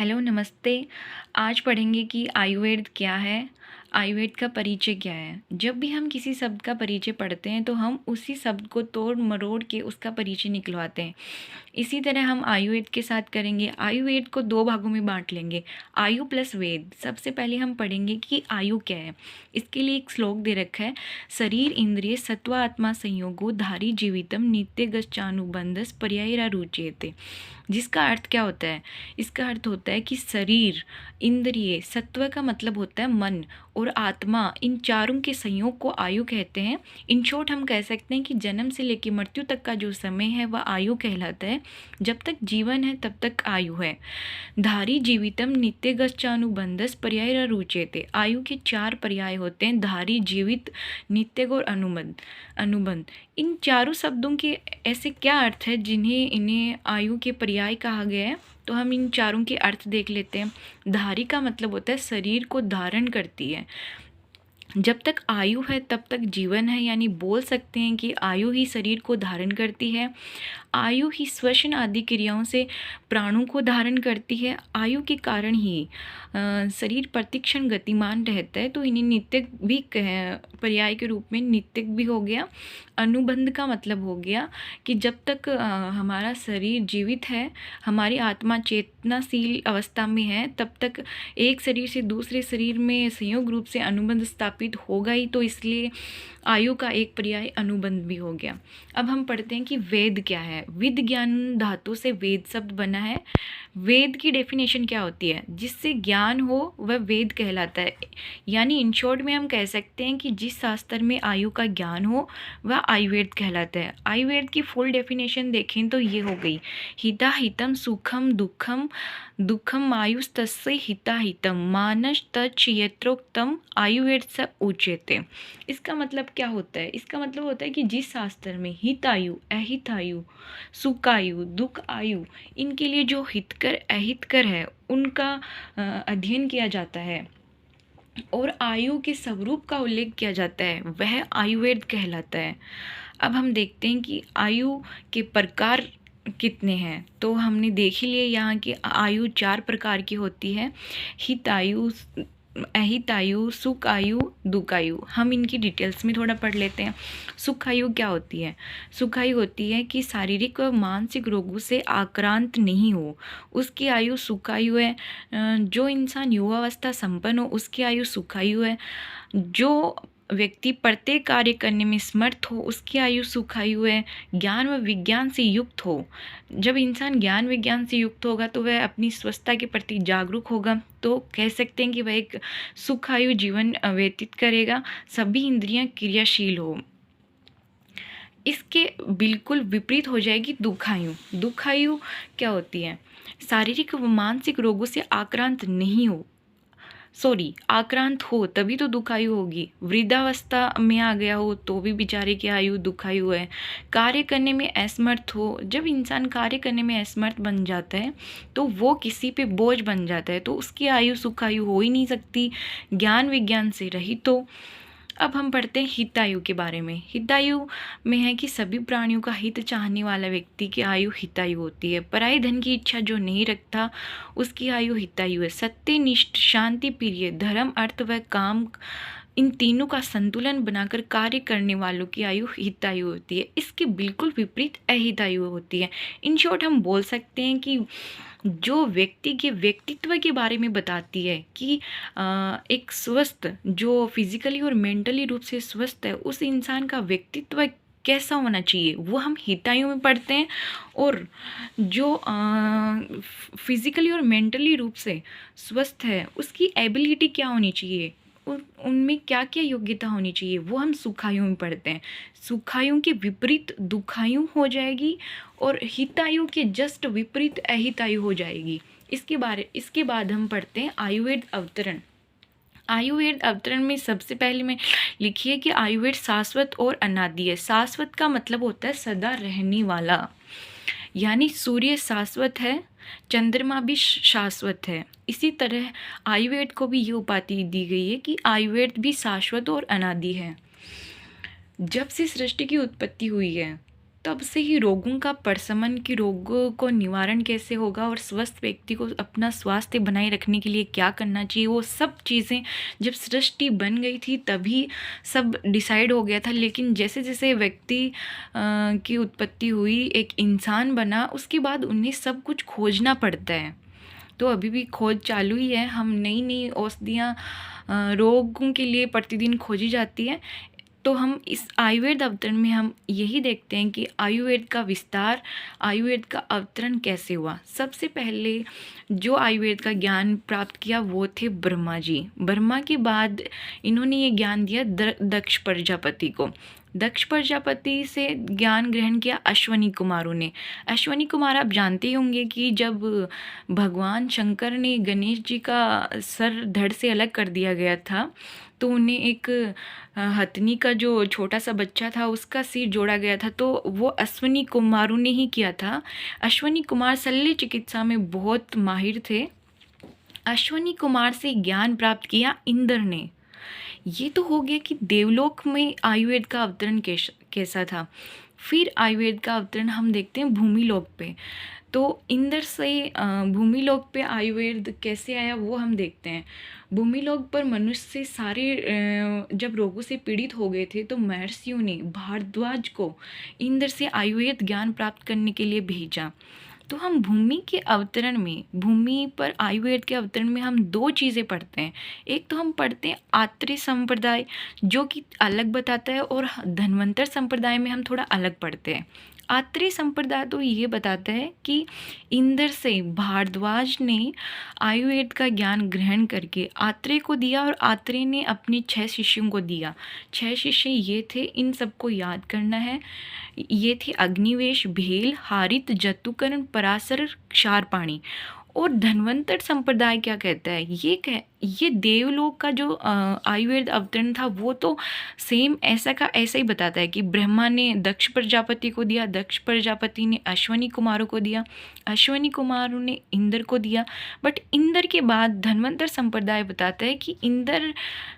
Hello, नमस्ते। आज पढ़ेंगे कि आयुर्वेद क्या है, आयुर्वेद का परिचय क्या है। जब भी हम किसी शब्द का परिचय पढ़ते हैं तो हम उसी शब्द को तोड़ मरोड़ के उसका परिचय निकलवाते हैं। इसी तरह हम आयुर्वेद के साथ करेंगे। आयुर्वेद को दो भागों में बांट लेंगे, आयु प्लस वेद। सबसे पहले हम पढ़ेंगे कि आयु क्या है। इसके लिए एक श्लोक दे रखा है, शरीर इंद्रिय सत्व आत्मा संयोगो धारी जीवितम नित्य गच्छानुबंधस पर्यायरारुच्यते। जिसका अर्थ क्या होता है? इसका अर्थ होता है कि शरीर, इंद्रिय, सत्व का मतलब होता है मन, और आत्मा, इन चारों के संयोग को आयु कहते हैं। इन शॉर्ट हम कह सकते हैं कि जन्म से लेकर मृत्यु तक का जो समय है वह आयु कहलाता है। जब तक जीवन है तब तक आयु है। धारी जीवितम नित्य गच्छानुबंधस पर्यायरारुच्यते। आयु के चार पर्याय होते हैं, धारी, जीवित, नित्य और अनुबंध। इन चारों शब्दों के ऐसे क्या अर्थ है जिन्हें इन्हें आयु के पर्याय कहा गया है? तो हम इन चारों के अर्थ देख लेते हैं। धारी का मतलब होता है शरीर को धारण करती है। जब तक आयु है तब तक जीवन है, यानी बोल सकते हैं कि आयु ही शरीर को धारण करती है। आयु ही श्वसन आदि क्रियाओं से प्राणों को धारण करती है। आयु के कारण ही शरीर प्रतिक्षण गतिमान रहता है। तो इन्हें नित्य भी पर्याय के रूप में नित्य भी हो गया। अनुबंध का मतलब हो गया कि जब तक हमारा शरीर जीवित है, हमारी आत्मा चेतनाशील अवस्था में है, तब तक एक शरीर से दूसरे शरीर में संयोग रूप से अनुबंध स्थापित होगा ही। तो इसलिए आयु का एक पर्याय अनुबंध भी हो गया। अब हम पढ़ते हैं कि वेद क्या है। विद ज्ञान धातु से वेद शब्द बना है। वेद की डेफिनेशन क्या होती है? जिससे ज्ञान हो वह वेद कहलाता है। यानी इन शॉर्ट में हम कह सकते हैं कि जिस शास्त्र में आयु का ज्ञान हो वह आयुर्वेद कहलाता है। आयुर्वेद की फुल डेफिनेशन देखें तो ये हो गई, हिता हितम सुखम दुखम दुखम आयुस्तस्य हिता हितम मानस तच्च यत्रोक्तम आयुर्वेद स उच्यते। इसका मतलब क्या होता है? इसका मतलब होता है कि जिस शास्त्र में हितायु, अहितायु, सुखायु, दुख आयु, इनके लिए जो हितकर अहितकर है उनका अध्ययन किया जाता है और आयु के स्वरूप का उल्लेख किया जाता है, वह आयुर्वेद कहलाता है। अब हम देखते हैं कि आयु के प्रकार कितने हैं। तो हमने देख ही लिया यहाँ की आयु 4 प्रकार की होती है, हितायु, अहितायु, सुख आयु, दुख आयु। हम इनकी डिटेल्स में थोड़ा पढ़ लेते हैं। सुख आयु क्या होती है? सुख आयु होती है कि शारीरिक व मानसिक रोगों से आक्रांत नहीं हो, उसकी आयु सुख आयु है। जो इंसान युवावस्था संपन्न हो उसकी आयु सुख आयु है। जो व्यक्ति प्रत्येक कार्य करने में समर्थ हो उसकी आयु सुख आयु है। ज्ञान व विज्ञान से युक्त हो, जब इंसान ज्ञान विज्ञान से युक्त होगा तो वह अपनी स्वस्थता के प्रति जागरूक होगा, तो कह सकते हैं कि वह एक सुख आयु जीवन व्यतीत करेगा। सभी इंद्रियां क्रियाशील हो। इसके बिल्कुल विपरीत हो जाएगी दुखायु। दुखायु क्या होती है? शारीरिक व मानसिक रोगों से आक्रांत नहीं हो, आक्रांत हो तभी तो दुखायु होगी। वृद्धावस्था में आ गया हो तो भी बेचारे की आयु दुखायु है। कार्य करने में असमर्थ हो, जब इंसान कार्य करने में असमर्थ बन जाता है तो वो किसी पे बोझ बन जाता है, तो उसकी आयु सुखायु हो ही नहीं सकती, ज्ञान विज्ञान से रहित तो। अब हम पढ़ते हैं हितायु के बारे में। हितायु में है कि सभी प्राणियों का हित चाहने वाला व्यक्ति की आयु हितायु होती है। पराई धन की इच्छा जो नहीं रखता उसकी आयु हितायु है। सत्यनिष्ठ, शांति प्रिय, धर्म, अर्थ व काम, इन तीनों का संतुलन बनाकर कार्य करने वालों की आयु हितायु होती है। इसके बिल्कुल विपरीत अहितायु होती है। इन शॉर्ट हम बोल सकते हैं कि जो व्यक्ति के व्यक्तित्व के बारे में बताती है कि एक स्वस्थ, जो फिजिकली और मेंटली रूप से स्वस्थ है, उस इंसान का व्यक्तित्व कैसा होना चाहिए, वो हम हितायु में पढ़ते हैं। और जो फिजिकली और मेंटली रूप से स्वस्थ है उसकी एबिलिटी क्या होनी चाहिए, उनमें क्या क्या योग्यता होनी चाहिए, वो हम सुखायु में पढ़ते हैं। सुखायु के विपरीत दुखायु हो जाएगी और हितायु के जस्ट विपरीत अहितायु हो जाएगी। इसके बाद हम पढ़ते हैं आयुर्वेद अवतरण। आयुर्वेद अवतरण में सबसे पहले में लिखिए कि आयुर्वेद शाश्वत और अनादि है। शाश्वत का मतलब होता है सदा रहने वाला, यानी सूर्य शाश्वत है, चंद्रमा भी शाश्वत है। इसी तरह आयुर्वेद को भी ये उपाधि दी गई है कि आयुर्वेद भी शाश्वत और अनादि है। जब से सृष्टि की उत्पत्ति हुई है तब से ही रोगों का प्रशमन, कि रोगों को निवारण कैसे होगा और स्वस्थ व्यक्ति को अपना स्वास्थ्य बनाए रखने के लिए क्या करना चाहिए, वो सब चीज़ें जब सृष्टि बन गई थी तभी सब डिसाइड हो गया था। लेकिन जैसे जैसे व्यक्ति की उत्पत्ति हुई, एक इंसान बना, उसके बाद उन्हें सब कुछ खोजना पड़ता है। तो अभी भी खोज चालू ही है। हम नई नई औषधियाँ रोगों के लिए प्रतिदिन खोजी जाती है। तो हम इस आयुर्वेद अवतरण में हम यही देखते हैं कि आयुर्वेद का विस्तार, आयुर्वेद का अवतरण कैसे हुआ। सबसे पहले जो आयुर्वेद का ज्ञान प्राप्त किया वो थे ब्रह्मा जी। ब्रह्मा के बाद इन्होंने ये ज्ञान दिया दक्ष प्रजापति को। दक्ष प्रजापति से ज्ञान ग्रहण किया अश्वनी कुमारों ने। अश्वनी कुमार आप जानते ही होंगे कि जब भगवान शंकर ने गणेश जी का सर धड़ से अलग कर दिया गया था, तो उन्हें एक हथनी का जो छोटा सा बच्चा था उसका सिर जोड़ा गया था, तो वो अश्वनी कुमारों ने ही किया था। अश्वनी कुमार शल्य चिकित्सा में बहुत माहिर थे। अश्वनी कुमार से ज्ञान प्राप्त किया इंद्र ने। ये तो हो गया कि देवलोक में आयुर्वेद का अवतरण कैसा था। फिर आयुर्वेद का अवतरण हम देखते हैं भूमि लोक पे। तो इंद्र से भूमि लोक पे आयुर्वेद कैसे आया वो हम देखते हैं। भूमि लोक पर मनुष्य सारे जब रोगों से पीड़ित हो गए थे, तो महर्षियों ने भारद्वाज को इंद्र से आयुर्वेद ज्ञान प्राप्त करने के लिए भेजा। तो हम भूमि के अवतरण में, भूमि पर आयुर्वेद के अवतरण में हम दो चीज़ें पढ़ते हैं। एक तो हम पढ़ते हैं आत्रेय संप्रदाय, जो कि अलग बताता है, और धन्वंतर संप्रदाय में हम थोड़ा अलग पढ़ते हैं। आत्रेय संप्रदाय तो ये बताता है कि इंद्र से भारद्वाज ने आयुर्वेद का ज्ञान ग्रहण करके आत्रेय को दिया, और आत्रेय ने अपने 6 शिष्यों को दिया। 6 शिष्य ये थे, इन सबको याद करना है। ये थे अग्निवेश, भेल, हारित, जतुकर्ण, पराशर, क्षारपाणी। और धन्वंतर संप्रदाय क्या कहता है, ये देवलोक का जो आयुर्वेद अवतरण था वो तो सेम ऐसा का ऐसा ही बताता है कि ब्रह्मा ने दक्ष प्रजापति को दिया, दक्ष प्रजापति ने अश्वनी कुमारों को दिया, अश्वनी कुमारों ने इंद्र को दिया। बट इंद्र के बाद धन्वंतर संप्रदाय बताता है कि इंद्र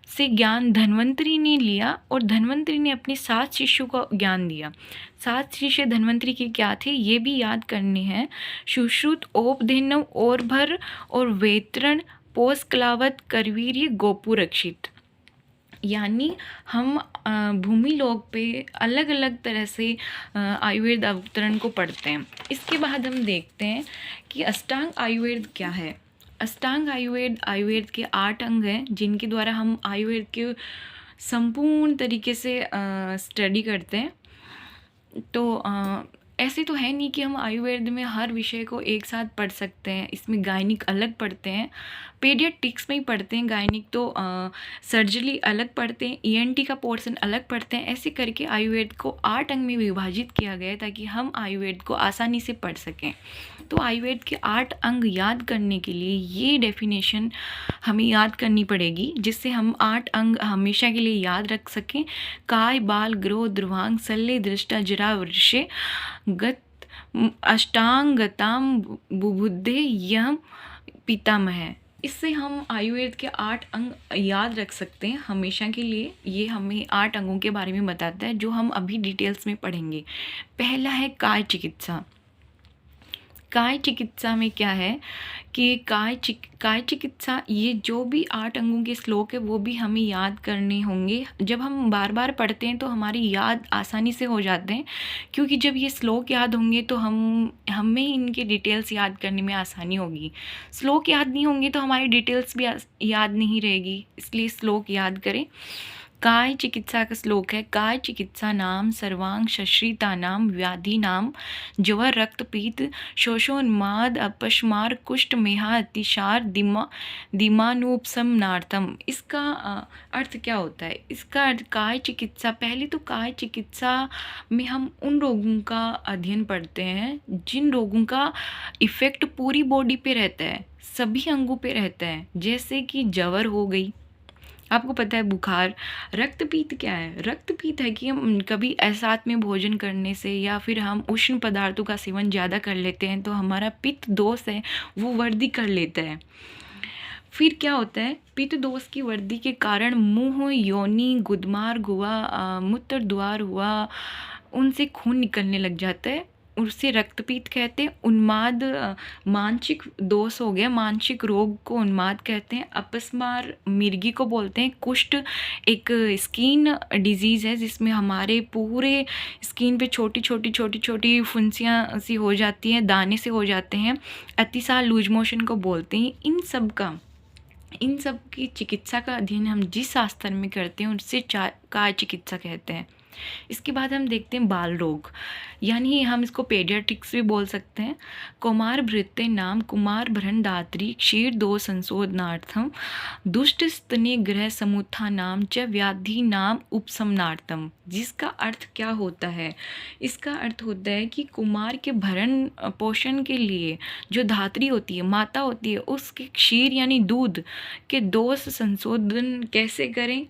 से ज्ञान धन्वंतरी ने लिया, और धन्वंतरी ने अपने 7 शिष्यों को ज्ञान दिया। 7 शिष्य धन्वंतरी के क्या थे ये भी याद करने हैं। सुश्रुत, औपधेनव, औरभर और वेतरण, पोषकलावत, करवीर्य, गोपुरक्षित। यानी हम भूमि लोक पे अलग अलग तरह से आयुर्वेद अवतरण को पढ़ते हैं। इसके बाद हम देखते हैं कि अष्टांग आयुर्वेद क्या है। अष्टांग आयुर्वेद आयुर्वेद के 8 अंग हैं, जिनके द्वारा हम आयुर्वेद के संपूर्ण तरीके से स्टडी करते हैं। तो ऐसे तो है नहीं कि हम आयुर्वेद में हर विषय को एक साथ पढ़ सकते हैं। इसमें गायनिक अलग पढ़ते हैं, पीडियाट्रिक्स में ही पढ़ते हैं, गायनिक तो सर्जरी अलग पढ़ते हैं, ईएनटी का पोर्शन अलग पढ़ते हैं। ऐसे करके आयुर्वेद को 8 अंग में विभाजित किया गया है ताकि हम आयुर्वेद को आसानी से पढ़ सकें। तो आयुर्वेद के 8 अंग याद करने के लिए ये डेफिनेशन हमें याद करनी पड़ेगी, जिससे हम 8 अंग हमेशा के लिए याद रख सकें। काय, बाल, ग्रोह, ध्रुवांग, शल्य, दृष्टा, जरा, वृषे, गत, अष्टांगताम, बुबुद्धे, यम, पितामह। इससे हम आयुर्वेद के 8 अंग याद रख सकते हैं हमेशा के लिए। ये हमें 8 अंगों के बारे में बताता है, जो हम अभी डिटेल्स में पढ़ेंगे। पहला है काय चिकित्सा। काय चिकित्सा में क्या है कि काय चिकित्सा, ये जो भी 8 अंगों के श्लोक है वो भी हमें याद करने होंगे। जब हम बार बार पढ़ते हैं तो हमारी याद आसानी से हो जाते हैं, क्योंकि जब ये श्लोक याद होंगे तो हमें इनके डिटेल्स याद करने में आसानी होगी। श्लोक याद नहीं होंगे तो हमारी डिटेल्स भी याद नहीं रहेगी, इसलिए श्लोक याद करें। काय चिकित्सा का श्लोक है। काय चिकित्सा नाम सर्वांग शश्रितानाम व्याधीनाम ज्वर, रक्तपीत, शोषोन्माद, अपस्मार, कुष्ठ, मेहा, अतिसार, दिमानुपशमनार्थम। इसका अर्थ क्या होता है? इसका अर्थ काय चिकित्सा, पहले तो काय चिकित्सा में हम उन रोगों का अध्ययन पढ़ते हैं जिन रोगों का इफ़ेक्ट पूरी बॉडी पे रहता है, सभी अंगों पे रहता है। जैसे कि ज्वर हो गई, आपको पता है, बुखार। रक्तपीत क्या है? रक्तपीत है कि हम कभी साथ में भोजन करने से या फिर हम उष्ण पदार्थों का सेवन ज़्यादा कर लेते हैं तो हमारा पित्त दोष है वो वृद्धि कर लेता है। फिर क्या होता है? पित्त दोष की वृद्धि के कारण मुंह, योनि, गुदमार हुआ, मूत्र द्वार हुआ, उनसे खून निकलने लग जाता है, उसे रक्तपीत कहते हैं। उन्माद मानसिक दोष हो गया, मानसिक रोग को उन्माद कहते हैं। अपस्मार मिर्गी को बोलते हैं। कुष्ठ एक स्किन डिजीज़ है जिसमें हमारे पूरे स्किन पे छोटी छोटी छोटी छोटी फुंसियाँ सी हो जाती हैं, दाने से हो जाते हैं। अतिसार लूज मोशन को बोलते हैं। इन सब की चिकित्सा का अध्ययन हम जिस शास्त्र में करते हैं उससे काय चिकित्सा कहते हैं। इसके बाद हम देखते हैं बाल रोग, यानी हम इसको पेडियाट्रिक्स भी बोल सकते हैं। कौमार भृत्य नाम कुमार भरण दात्री क्षीर दो संशोधनार्थम दुष्ट स्तने ग्रह समुत्था नाम च व्याधि नाम उपशमनार्थम। जिसका अर्थ क्या होता है? इसका अर्थ होता है कि कुमार के भरण पोषण के लिए जो धात्री होती है, माता होती है, उसके क्षीर यानी दूध के दोष संशोधन कैसे करें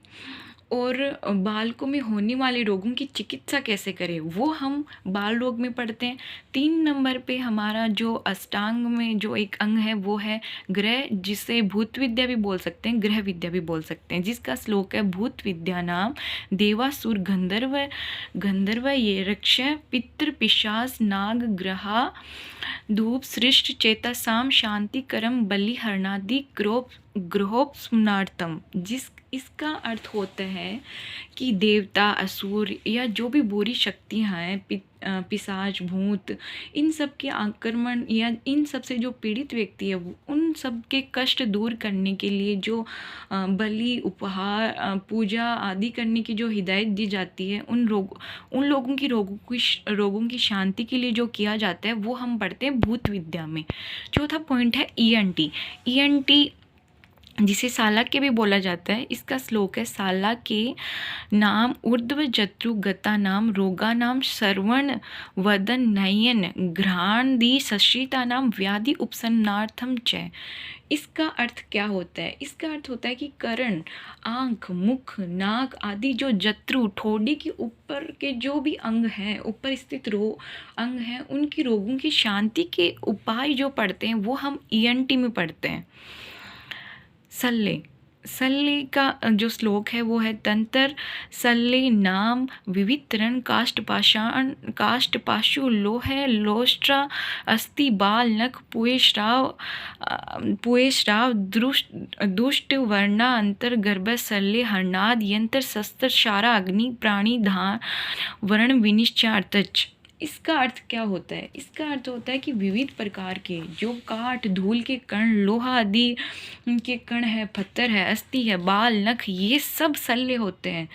और बालकों में होने वाले रोगों की चिकित्सा कैसे करें, वो हम बाल रोग में पढ़ते हैं। 3 नंबर पे हमारा जो अष्टांग में जो एक अंग है वो है ग्रह, जिसे भूत विद्या भी बोल सकते हैं, ग्रह विद्या भी बोल सकते हैं, जिसका श्लोक है भूत विद्या नाम देवासुर गंधर्व ये रक्ष पितृ पिशाच नाग ग्रहा धूप सृष्ट चेतसाम शांति करम बलि हरणादि ग्रहोपस्मनार्थम। इसका अर्थ होता है कि देवता, असुर या जो भी बुरी शक्तियाँ हैं, पिशाच, भूत, इन सब के आक्रमण या इन सब से जो पीड़ित व्यक्ति है उन सब के कष्ट दूर करने के लिए जो बलि, उपहार, पूजा आदि करने की जो हिदायत दी जाती है, उन लोगों की रोगों की शांति के लिए जो किया जाता है वो हम पढ़ते हैं भूत विद्या में। चौथा पॉइंट है ENT जिसे सालाक्य भी बोला जाता है। इसका श्लोक है सालाक्य नाम ऊर्ध्व जत्रु गता नाम रोगा नाम श्रवण वदन नयन घ्राणदि सश्रिता नाम व्याधि उपशमनार्थम च। इसका अर्थ क्या होता है? इसका अर्थ होता है कि कर्ण, आँख, मुख, नाक आदि जो जत्रु ठोड़ी के ऊपर के जो भी अंग हैं, ऊपर स्थित अंग हैं, उनकी रोगों की शांति के उपाय जो पढ़ते हैं वो हम ENT में पढ़ते हैं। सल्ले का जो श्लोक है वो है तंत्र सल्ले नाम विवितरण काष्ठ पाशु लोह लोष्ट्रा अस्थि बाल नख पुएश्राव दुष्ट वर्णा अंतर गर्भ सल्ले हरनाद यंत्र शस्त्र शारा अग्नि प्राणी धान वर्ण विनिश्चार्थच। इसका अर्थ क्या होता है? इसका अर्थ होता है कि विविध प्रकार के जो काठ, धूल के कण, लोहा आदि के कण है, पत्थर है, अस्थि है, बाल, नख, ये सब सल्ले होते हैं।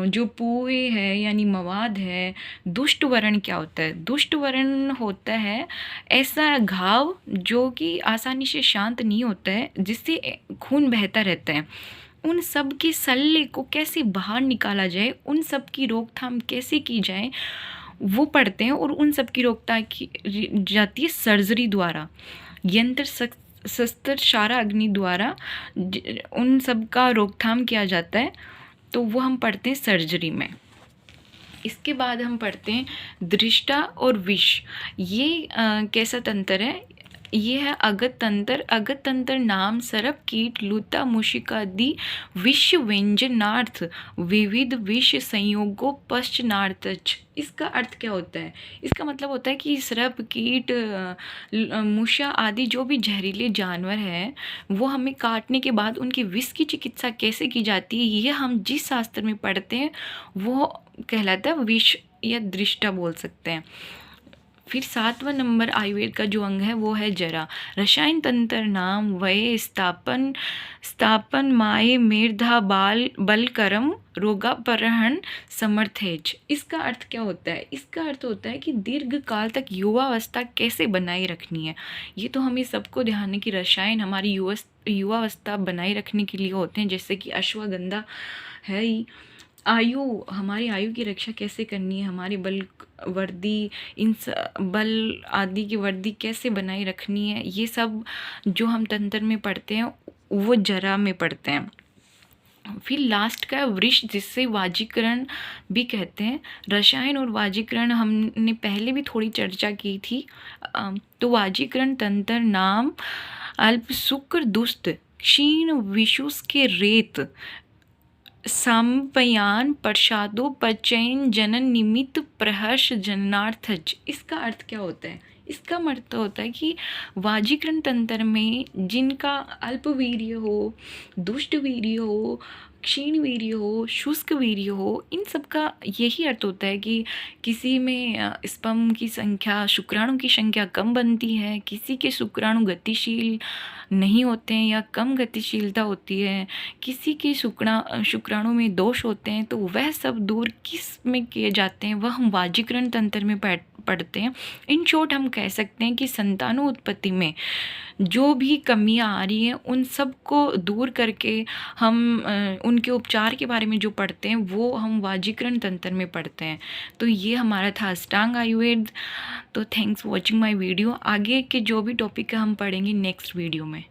जो पुए है यानी मवाद है। दुष्ट वर्ण क्या होता है? दुष्ट वर्ण होता है ऐसा घाव जो कि आसानी से शांत नहीं होता है, जिससे खून बहता रहता है। उन सब के सल्ले को कैसे बाहर निकाला जाए, उन सब की रोकथाम कैसे की जाए, वो पढ़ते हैं। और उन सब की रोकथाम की जाती है सर्जरी द्वारा, यंत्र शस्त्र शारा अग्नि द्वारा उन सब का रोकथाम किया जाता है। तो वो हम पढ़ते हैं सर्जरी में। इसके बाद हम पढ़ते हैं दृष्टा और विष। ये कैसा तंत्र है? ये है अगत तंत्र नाम सर्प कीट लूता मुशिकादि विष व्यंजनार्थ विविध विष संयोगो पश्चनार्थच। इसका अर्थ क्या होता है? इसका मतलब होता है कि सर्प, कीट, मूषा आदि जो भी जहरीले जानवर हैं वो हमें काटने के बाद उनकी विष की चिकित्सा कैसे की जाती है, ये हम जिस शास्त्र में पढ़ते हैं वो कहलाता है विष या दृष्टा बोल सकते हैं। फिर 7वां नंबर आयुर्वेद का जो अंग है वो है जरा। रसायन तंत्र नाम वय स्थापन माए मेर्धा बलकरम रोगापहरण समर्थेज। इसका अर्थ क्या होता है? इसका अर्थ होता है कि दीर्घ काल तक युवावस्था कैसे बनाए रखनी है। ये तो हमें सबको ध्यान है कि रसायन हमारी युवावस्था बनाए रखने के लिए होते हैं, जैसे कि अश्वगंधा है ही। हमारी आयु की रक्षा कैसे करनी है, हमारी वर्दी, बल आदि की वर्दी कैसे बनाए रखनी है, ये सब जो हम तंत्र में पढ़ते हैं वो जरा में पढ़ते हैं। फिर लास्ट का वृष, जिससे वाजीकरण भी कहते हैं। रसायन और वाजीकरण हमने पहले भी थोड़ी चर्चा की थी। तो वाजीकरण तंत्र नाम अल्प शुक्र दुष्ट क्षीण विषुष के रेत साम्पयान प्रसादोपचयन जनन निमित्त प्रहर्ष जननार्थज। इसका अर्थ क्या होता है? इसका अर्थ होता है कि वाजीकरण तंत्र में जिनका अल्पवीर्य हो, दुष्ट वीर्य हो, क्षीण वीर्य हो, शुष्क वीर्य हो, इन सब का यही अर्थ होता है कि किसी में स्पर्म की संख्या, शुक्राणु की संख्या कम बनती है, किसी के शुक्राणु गतिशील नहीं होते हैं या कम गतिशीलता होती है, किसी के शुक्राणु में दोष होते हैं, तो वह सब दूर किस में किए जाते हैं, वह हम वाजीकरण तंत्र में पढ़ते हैं। इन शॉर्ट हम कह सकते हैं कि संतानोत्पत्ति में जो भी कमियां आ रही हैं उन सब को दूर करके हम उनके उपचार के बारे में जो पढ़ते हैं वो हम वाजीकरण तंत्र में पढ़ते हैं। तो ये हमारा था अष्टांग आयुर्वेद। तो thanks for watching my video. आगे के जो भी टॉपिक है हम पढ़ेंगे नेक्स्ट वीडियो में।